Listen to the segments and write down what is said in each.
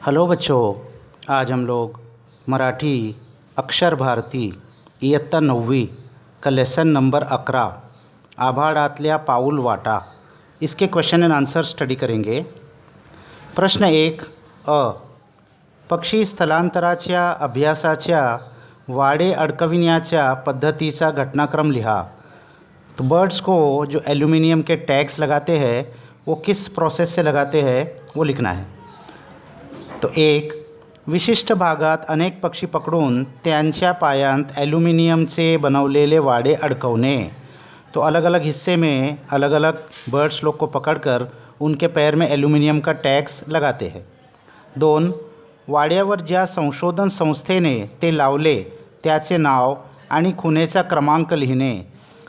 Hello बच्चों, आज हम लोग मराठी अक्षर भारती इयत्ता 9वी का लेसन नंबर 11 आभाळातल्या पाऊल वाटा इसके क्वेश्चन एंड आंसर स्टडी करेंगे। प्रश्न 1 अ पक्षी स्थलांतराच्या अभ्यासाच्या वाडे अडकविण्याच्या पद्धतीचा घटनाक्रम लिहा। तो बर्ड्स को जो एल्यूमिनियम के टैग्स लगाते हैं वो किस प्रोसेस से लगाते हैं वो लिखना है। तो एक विशिष्ट भागात अनेक पक्षी पकडून त्यांच्या पायांत ॲल्युमिनियमचे बनवलेले वाडे अडकवणे। तो अलग अलग हिस्से में अलग अलग बर्ड्स लोग को पकड़कर उनके पैर में एल्युमिनियम का टॅग्स लगाते हैं। 2 वाड्यावर ज्या संशोधन संस्थेने ते लावले त्याचे नाव आणि खुनेचा क्रमांक लिखने।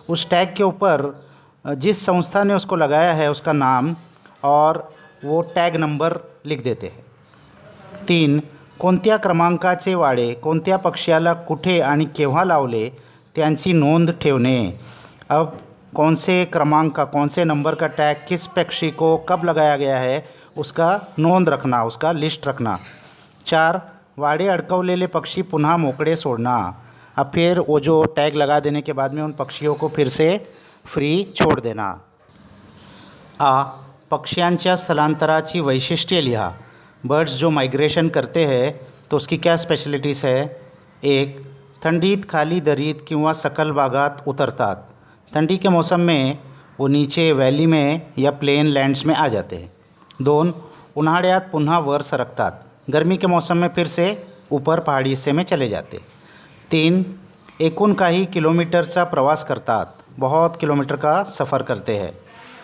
उस टैग के ऊपर जिस संस्था ने उसको लगाया है उसका नाम और वो टैग नंबर लिख देते हैं। 3 कोणत्या क्रमांकाचे वाडे कोणत्या पक्ष्याला कुठे आणि केव्हा लावले त्यांची नोंद ठेवणे। अब कौन से क्रमांक का कौन से नंबर का टैग किस पक्षी को कब लगाया गया है उसका नोंद रखना, उसका लिस्ट रखना। 4 वाडे अडकवलेले पक्षी पुनः मोकड़े छोड़ना। अब फिर वो जो टैग लगा देने के बाद में उन पक्षियों को फिर से फ्री छोड़ देना। आ पक्ष्यांच्या स्थलांतराची वैशिष्ट्ये लिहा। बर्ड्स जो माइग्रेशन करते हैं तो उसकी क्या स्पेशलिटीज़ है। 1 थंडीत खाली दरीत किंवा सकल भागात उतरतात। ठंडी के मौसम में वो नीचे वैली में या प्लेन लैंड्स में आ जाते हैं। 2 उन्हाळ्यात पुन्हा वर सरकतात। गर्मी के मौसम में फिर से ऊपर पहाड़ी हिस्से में चले जाते। 3 एकूण काही किलोमीटरचा प्रवास करतात, बहुत किलोमीटर का सफ़र करते हैं।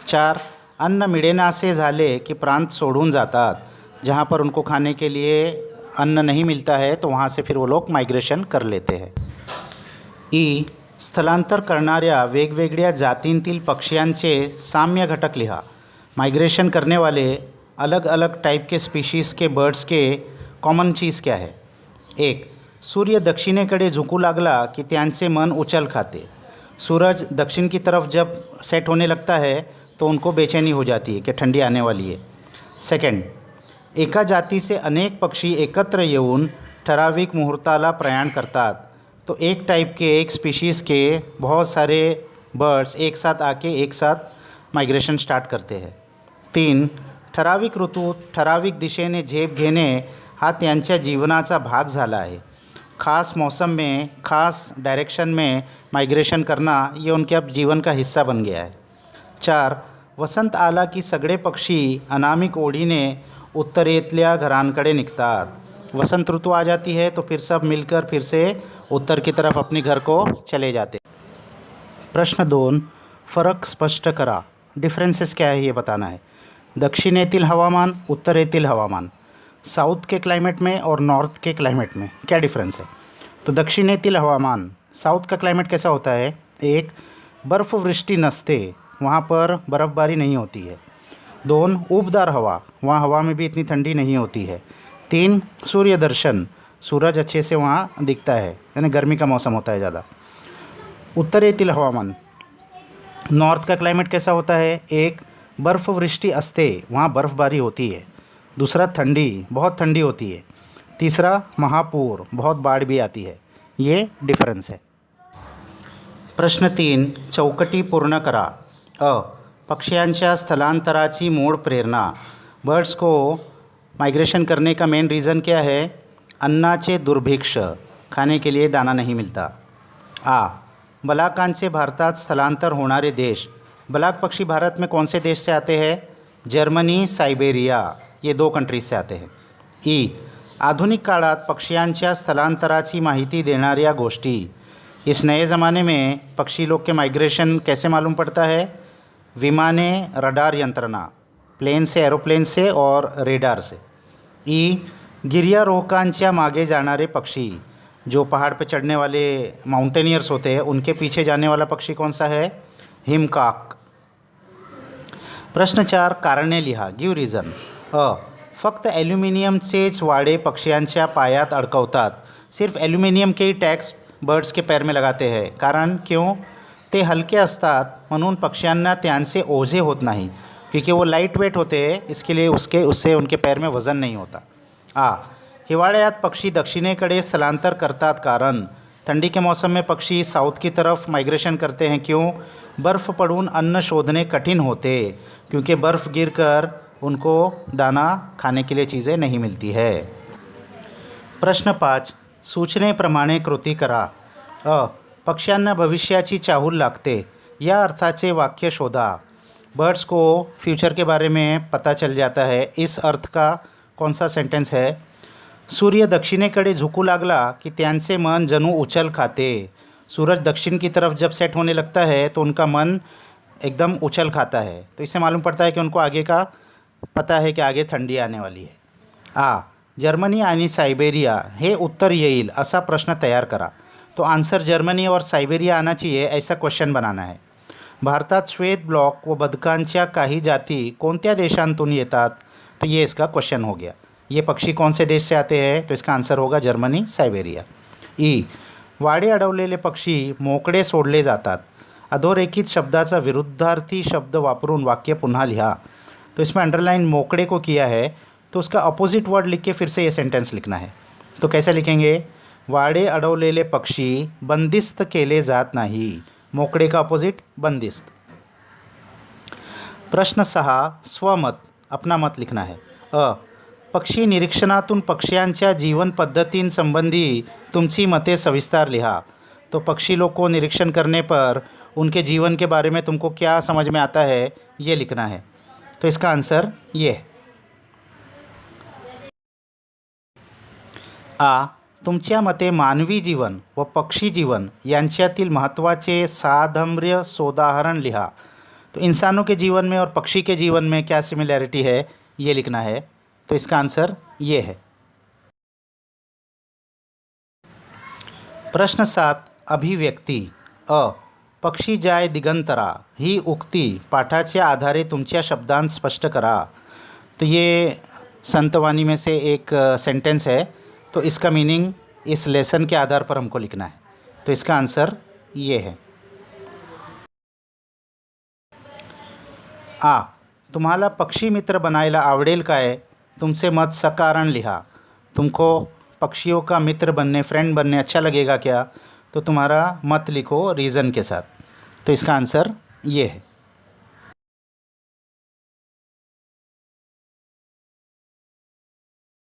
4 अन्न मिळेनासे झाले कि प्रांत सोडून जातात। जहाँ पर उनको खाने के लिए अन्न नहीं मिलता है तो वहाँ से फिर वो लोग माइग्रेशन कर लेते हैं। ई स्थलांतर करणाऱ्या वेगवेगळ्या जातींतील पक्ष्यांचे साम्य घटक लिहा। माइग्रेशन करने वाले अलग अलग टाइप के स्पीशीज़ के बर्ड्स के कॉमन चीज़ क्या है। 1 सूर्य दक्षिणेकडे झुकू लागला कि त्यांचे मन उछल खाते। सूरज दक्षिण की तरफ जब सेट होने लगता है तो उनको बेचैनी हो जाती है कि ठंडी आने वाली है। 2 एका जातीचे अनेक पक्षी एकत्र येऊन ठराविक मुहूर्ताला प्रयाण करतात। तो एक टाइप के एक स्पीशीज़ के बहुत सारे बर्ड्स एक साथ आके एक साथ माइग्रेशन स्टार्ट करते हैं। 3 ठराविक ऋतूत ठराविक दिशेने झेप घेणे हा त्यांच्या जीवनाचा भाग झाला आहे। खास मौसम में खास डायरेक्शन में माइग्रेशन करना ये उनके अब जीवन का हिस्सा बन गया है। 4 वसंत आला की सगळे पक्षी अनामिक ओढीने उत्तरेतल्या घरांकडे निघतात। वसंत ऋतु आ जाती है तो फिर सब मिलकर फिर से उत्तर की तरफ अपने घर को चले जाते। प्रश्न 2 फ़र्क स्पष्ट करा। डिफरेंसेस क्या है ये बताना है। दक्षिणेतील हवामान उत्तरेतील हवामान, साउथ के क्लाइमेट में और नॉर्थ के क्लाइमेट में क्या डिफरेंस है। तो दक्षिणेतील हवामान साउथ का क्लाइमेट कैसा होता है। 1 बर्फ़वृष्टि नसते, वहाँ पर बर्फ़बारी नहीं होती है। 2 ऊबदार हवा, वहाँ हवा में भी इतनी ठंडी नहीं होती है। 3 सूर्य दर्शन, सूरज अच्छे से वहाँ दिखता है, यानी गर्मी का मौसम होता है ज़्यादा। उत्तरेतील हवामान नॉर्थ का क्लाइमेट कैसा होता है। 1 बर्फ़वृष्टि असते, वहाँ बर्फ़बारी होती है। 2 ठंडी, बहुत ठंडी होती है। 3 महापूर, बहुत बाढ़ भी आती है। ये डिफरेंस है। प्रश्न 3 चौकटी पूर्ण करा। अ पक्ष्यांच्या स्थलांतराची मूळ प्रेरणा। बर्ड्स को माइग्रेशन करने का मेन रीज़न क्या है। अन्नाचे दुर्भिक्ष, खाने के लिए दाना नहीं मिलता। आ बलाकांचे भारतात स्थलांतर होणारे देश। बलाक पक्षी भारत में कौन से देश से आते हैं। जर्मनी, साइबेरिया, ये 2 कंट्रीज से आते हैं। ई आधुनिक काळात पक्ष्यांच्या स्थलांतराची माहिती देणाऱ्या गोष्टी। इस नए ज़माने में पक्षी लोग के माइग्रेशन कैसे मालूम पड़ता है। विमाने, रडार यंत्रणा, प्लेन से, एरोप्लेन से और रेडार से। ई गिर्यारोहकांच्या मागे जाणारे पक्षी, जो पहाड़ पे चढ़ने वाले माउंटेनियर्स होते हैं उनके पीछे जाने वाला पक्षी कौन सा है। हिमकाक। प्रश्न 4 कारणे लिहा, गिव रीज़न। अ फक्त ॲल्युमिनियमचेच वाडे पक्ष्यांच्या पायात अडकवतात। सिर्फ ॲल्युमिनियम के ही टॅग्स बर्ड्स के पैर में लगाते हैं। कारण क्यों। ते हलके असतात म्हणून पक्ष्यांना त्यांचे ओझे होत नाही, क्योंकि वो लाइट वेट होते हैं, इसके लिए उससे उनके पैर में वज़न नहीं होता। आ. हिवाळ्यात पक्षी दक्षिणेकडे स्थलांतर करतात कारण ठंडी के मौसम में पक्षी साउथ की तरफ माइग्रेशन करते हैं क्यों? बर्फ़ पड़ून अन्न शोधने कठिन होते क्योंकि बर्फ़ गिरकर उनको दाना खाने के लिए चीज़ें नहीं मिलती है. प्रश्न 5. सूचनेप्रमाणे कृती करा. अ. पक्ष्यांना भविष्याची चाहूल लागते या अर्थाचे वाक्य शोधा. बर्ड्स को फ्यूचर के बारे में पता चल जाता है. इस अर्थ का कौन सा सेंटेंस है? सूर्य दक्षिणेकडे झुकू लागला की त्यांचे मन जणू उछल खाते. सूरज दक्षिण की तरफ जब सेट होने लगता है तो उनका मन एकदम उछल खाता है. तो इससे मालूम पड़ता है कि उनको आगे का पता है कि आगे ठंडी आने वाली है. आ. जर्मनी आणि साइबेरिया हे उत्तर येईल असा प्रश्न तयार करा. तो आंसर जर्मनी और साइबेरिया आना चाहिए ऐसा क्वेश्चन बनाना है. भारतात श्वेत ब्लॉक व बदकांच्या काही जाती कोणत्या देशांतून येतात? तो ये इसका क्वेश्चन हो गया. ये पक्षी कौन से देश से आते हैं? तो इसका आंसर होगा जर्मनी, साइबेरिया. ई. वाडे अडवलेले पक्षी मोकळे सोडले जातात. अधोरेखित शब्दाचा विरुद्धार्थी शब्द वापरून वाक्य पुन्हा लिहा. तो इसमें अंडरलाइन मोकड़े को किया है तो उसका अपोजिट वर्ड लिख के फिर से ये सेंटेंस लिखना है. तो कैसे लिखेंगे? वाडे अडवलेले पक्षी बंदिस्त केले जात नाही. मोकड़े का अपोजिट बंदिस्त. प्रश्न 6. स्वमत अपना मत लिखना है. अ. पक्षी निरीक्षणातून पक्ष्यांच्या जीवन पद्धतींसंबंधी तुमची मते सविस्तर लिहा. तो पक्षी लोग को निरीक्षण करने पर उनके जीवन के बारे में तुमको क्या समझ में आता है ये लिखना है. तो इसका आंसर ये है. आ. तुमच्या मते मानवी जीवन व पक्षी जीवन यांच्यातील महत्त्वाचे साधर्म्य सोदाहरण लिहा. तो इंसानों के जीवन में और पक्षी के जीवन में क्या सिमिलैरिटी है ये लिखना है. तो इसका आंसर ये है. प्रश्न 7. अभिव्यक्ती. अ. पक्षी जाय दिगंतरा ही उक्ती पाठाच्या आधारे तुमच्या शब्दांत स्पष्ट करा. तो ये संतवाणी में से एक सेंटेंस है. तो इसका मीनिंग इस लेसन के आधार पर हमको लिखना है. तो इसका आंसर ये है. आ. तुम्हाला पक्षी मित्र बनायला आवडेल काय? तुमसे मत सकारण लिहा. तुमको पक्षियों का मित्र बनने, फ्रेंड बनने अच्छा लगेगा क्या? तो तुम्हारा मत लिखो रीज़न के साथ. तो इसका आंसर ये है.